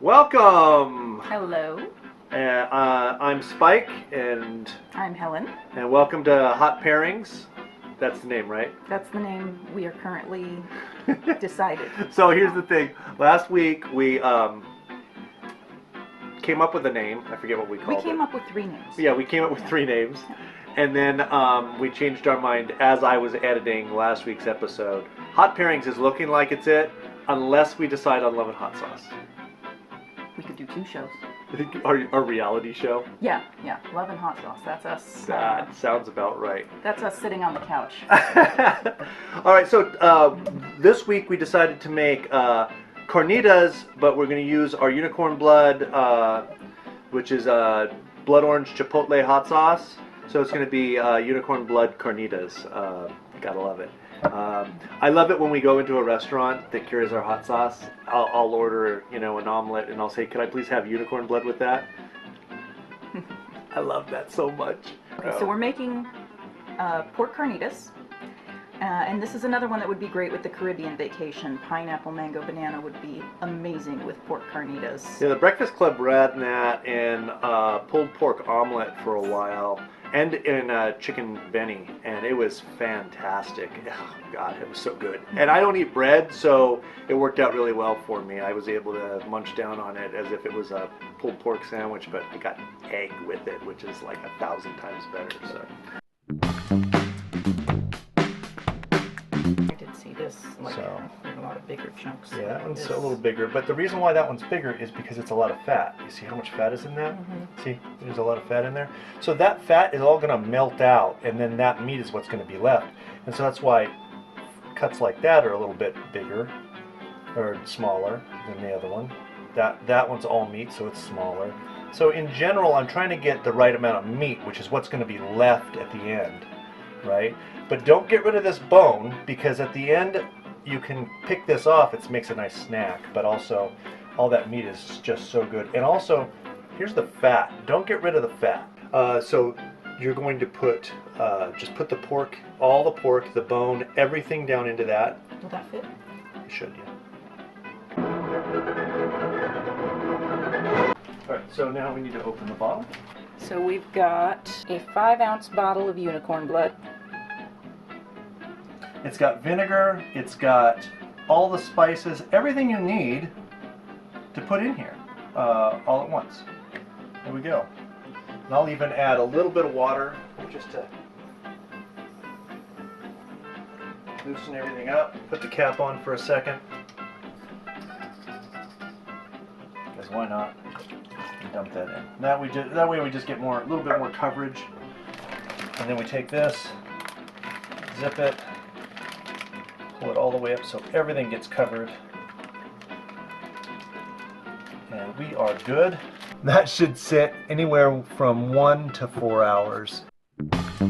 Welcome! Hello. I'm Spike, and I'm Helen. welcome to Hot Pairings. That's the name, right? That's the name we are currently decided. So here's the thing. Last week we came up with a name. I forget what we called it. We came up with 3 names. Yeah, we came up with 3 names. And then we changed our mind as I was editing last week's episode. Hot Pairings is looking like it's it, unless we decide on Love and Hot Sauce. We could do 2 shows. Our reality show? Yeah. Love and Hot Sauce. That's us. That sounds about right. That's us sitting on the couch. All right, so this week we decided to make carnitas, but we're going to use our unicorn blood, which is blood orange chipotle hot sauce. So it's going to be unicorn blood carnitas. Gotta love it. I love it when we go into a restaurant that carries our hot sauce. I'll order, an omelet, and I'll say, "Can I please have unicorn blood with that?" I love that so much. Okay, so we're making pork carnitas. And this is another one that would be great with the Caribbean vacation. Pineapple, mango, banana would be amazing with pork carnitas. Yeah, the Breakfast Club ran that in pulled pork omelet for a while, and in chicken beni, and it was fantastic. Oh, God, it was so good. And I don't eat bread, so it worked out really well for me. I was able to munch down on it as if it was a pulled pork sandwich, but I got egg with it, which is like 1,000 times better. So. I did see this, like a lot of bigger chunks. Yeah, that one's a little bigger, but the reason why that one's bigger is because it's a lot of fat. You see how much fat is in that? Mm-hmm. See, there's a lot of fat in there. So that fat is all going to melt out, and then that meat is what's going to be left. And so that's why cuts like that are a little bit bigger or smaller than the other one. That one's all meat, so it's smaller. So in general, I'm trying to get the right amount of meat, which is what's going to be left at the end, right? But don't get rid of this bone, because at the end you can pick this off. It makes a nice snack, but also all that meat is just so good. And also, here's the fat. Don't get rid of the fat. So you're going to put, just put the pork, all the pork, the bone, everything down into that. Will that fit? It should, yeah. All right, so now we need to open the bottle. So we've got a 5-ounce bottle of unicorn blood. It's got vinegar, it's got all the spices, everything you need to put in here all at once. There we go. And I'll even add a little bit of water just to loosen everything up. Put the cap on for a second. Because why not? And dump that in. That way we just get a little bit more coverage. And then we take this, zip it, pull it all the way up so everything gets covered. And we are good. That should sit anywhere from 1 to 4 hours. An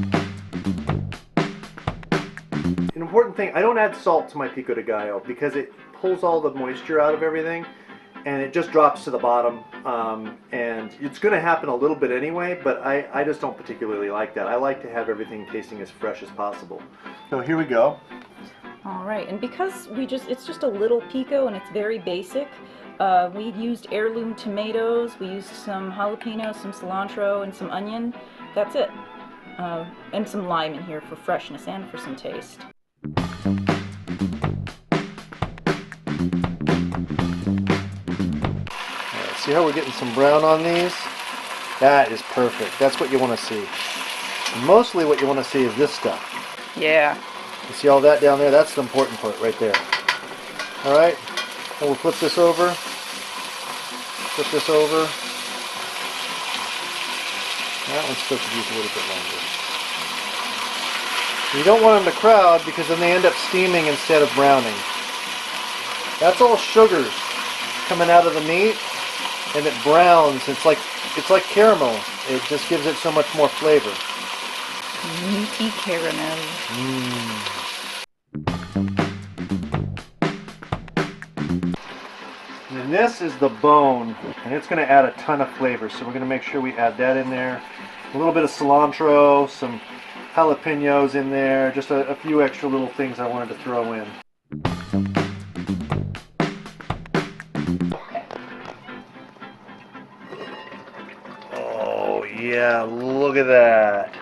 important thing, I don't add salt to my pico de gallo because it pulls all the moisture out of everything and it just drops to the bottom. And it's going to happen a little bit anyway, but I just don't particularly like that. I like to have everything tasting as fresh as possible. So here we go. All right, and because it's just a little pico and it's very basic, we've used heirloom tomatoes, we used some jalapenos, some cilantro, and some onion. That's it. And some lime in here for freshness and for some taste. Right, see how we're getting some brown on these? That is perfect. That's what you want to see. And mostly what you want to see is this stuff. Yeah. You see all that down there? That's the important part right there. Alright, and we'll flip this over. Flip this over. That one still could use a little bit longer. You don't want them to crowd because then they end up steaming instead of browning. That's all sugars coming out of the meat, and it browns. It's like caramel. It just gives it so much more flavor. Meaty caramel. And this is the bone, and it's going to add a ton of flavor, so we're going to make sure we add that in there. A little bit of cilantro, some jalapenos in there, just a few extra little things I wanted to throw in. Yeah, look at that.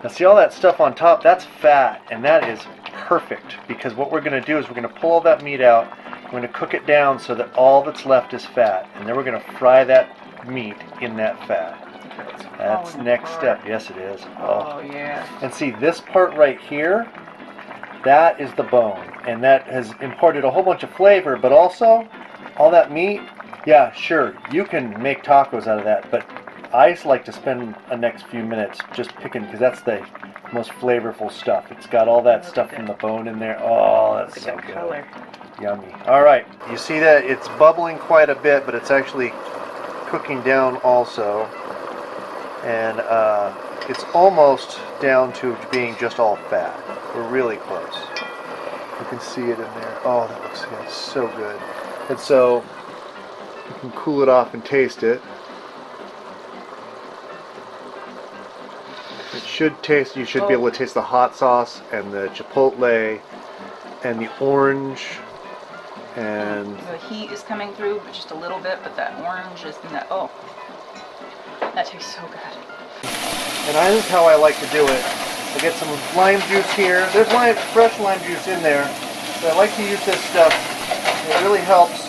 Now see all that stuff on top? That's fat, and that is perfect, because what we're going to do is we're going to pull all that meat out, we're going to cook it down so that all that's left is fat, and then we're going to fry that meat in that fat. That's next step. Yes, it is. Oh, yeah. And see, this part right here, that is the bone, and that has imparted a whole bunch of flavor, but also all that meat, yeah, sure, you can make tacos out of that, but I just like to spend the next few minutes just picking, because that's the most flavorful stuff. It's got all that stuff from the bone in there. Oh, that's so good. Color. Yummy. All right, you see that it's bubbling quite a bit, but it's actually cooking down also. And it's almost down to being just all fat. We're really close. You can see it in there. Oh, that looks good. So good. And so you can cool it off and taste it. It should taste, you should be able to taste the hot sauce and the chipotle and the orange and... The heat is coming through, but just a little bit, but that orange is in that, oh, that tastes so good. And this is how I like to do it. I get some lime juice here. There's fresh lime juice in there, but I like to use this stuff. It really helps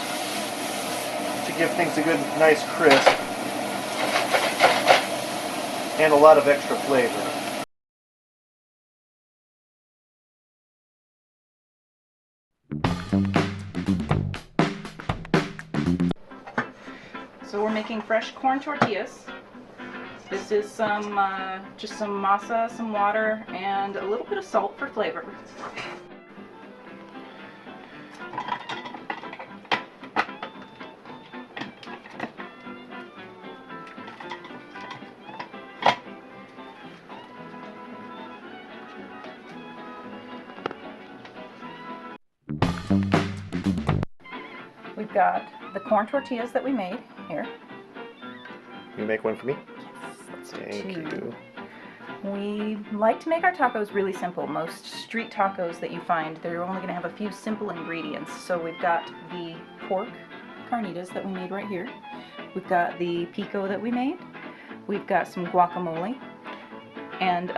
to give things a good, nice crisp and a lot of extra flavor. So we're making fresh corn tortillas. This is some, just some masa, some water, and a little bit of salt for flavor. We've got the corn tortillas that we made here. You make one for me? Let's do Thank you. We like to make our tacos really simple. Most street tacos that you find, they're only going to have a few simple ingredients. So we've got the pork carnitas that we made right here. We've got the pico that we made. We've got some guacamole. And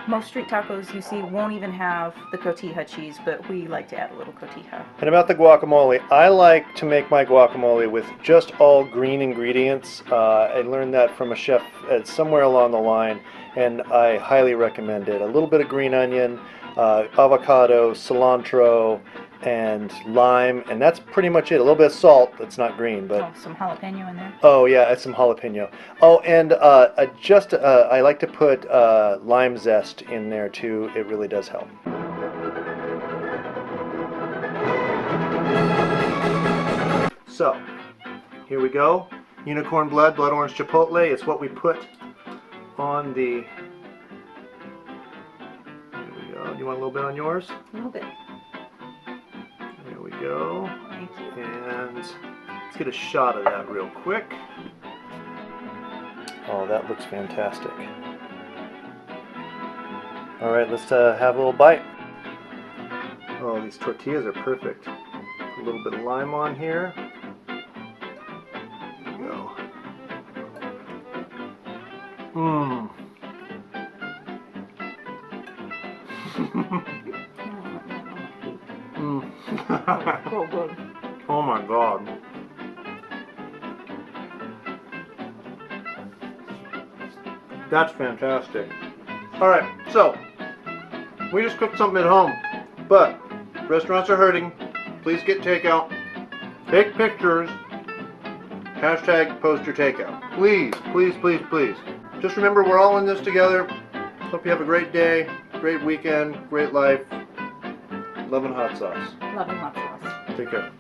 most street tacos you see won't even have the cotija cheese, but we like to add a little cotija. And about the guacamole, I like to make my guacamole with just all green ingredients. I learned that from a chef somewhere along the line, and I highly recommend it. A little bit of green onion, avocado, cilantro, and lime, and that's pretty much it. A little bit of salt. That's not green, but some jalapeno in there. oh yeah, some jalapeno. Oh, and I like to put lime zest in there too. It really does help. So here we go. Unicorn blood orange chipotle. It's what we put on the. There we go. Do you want a little bit on yours? A little bit. There we go. Thank you. And let's get a shot of that real quick. Oh, that looks fantastic. All right, let's have a little bite. Oh, these tortillas are perfect. A little bit of lime on here. There we go. Mmm. So good. Oh my God. That's fantastic. Alright, so we just cooked something at home, but restaurants are hurting. Please get takeout. Take pictures. Hashtag post your takeout. Please, please, please, please. Just remember, we're all in this together. Hope you have a great day, great weekend, great life. Love and hot sauce. Love and hot sauce. Take care.